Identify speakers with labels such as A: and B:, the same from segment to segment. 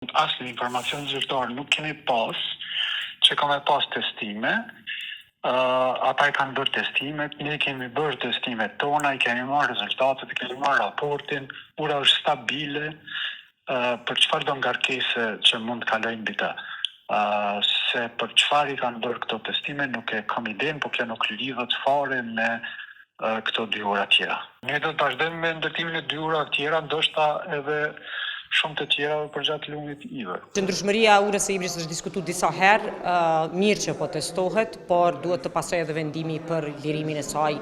A: Asnjë informacion zyrtar nuk kemi pas që ka me pas testime. Ata i kanë bërë testimet, ne kemi bërë testimet tona, i kemi marrë rezultatet, i kemi marrë raportin, ura është stabile, për çfarë do ngarkese që mund të kalojnë mbi të. Se për çfarë i kanë bërë këto testime nuk e kam idenë, por kjo nuk lidhet fare me këto 2 ura tjera. Ne do të vazhdojmë me ndërtimin e 2 urave tjera, ndoshta edhe shumë të tjera për gjatë lumit ive.
B: Qëndrueshmëria e urës së Ibrit është diskutuar disa herë, mirë që po testohet, por duhet të pasojë edhe vendimi për lirimin e saj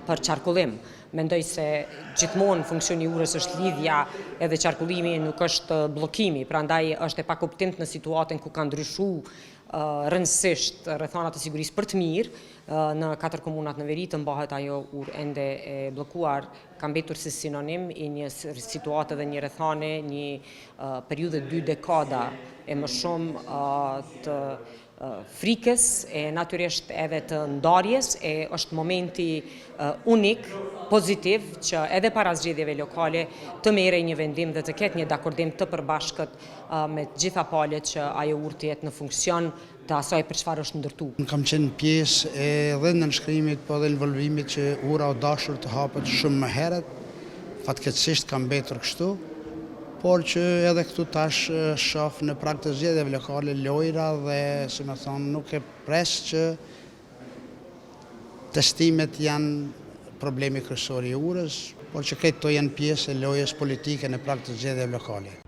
B: për qarkullim. Mendoj se gjithmonë funksioni i urës është lidhja, edhe qarkullimi nuk është bllokimi, prandaj është e pakuptimtë në situatën ku ka ndryshuar rëndësisht rrethana të sigurisë për të mirë, në 4 komunat në veri të mbahet ajo urë ende e bllokuar, ka mbetur si sinonim i një situate dhe një rrethane, një periudhe 2 dekada e më shumë të frikës e natyrisht edhe të ndarjes, e është momenti unik, pozitiv, që edhe para zgjedhjeve lokale të merrej një vendim dhe të ketë një dakordim të përbashkët me të gjitha palët që ajo urë të jetë në funksion të asaj për çfarë është ndërtuar.
C: Unë kam qenë pjesë edhe në nënshkrimit, po edhe involvimit që ura o dashur të hapet shumë më herët, fatkeqësisht ka mbetur kështu, por që edhe këtu tash shoh në prag të zgjedhjeve lokale lojra dhe, si më thonë, nuk e pres që testimet janë problemi kryesor i urës, por që këto janë pjesë e lojës politike në prag të zgjedhjeve lokale.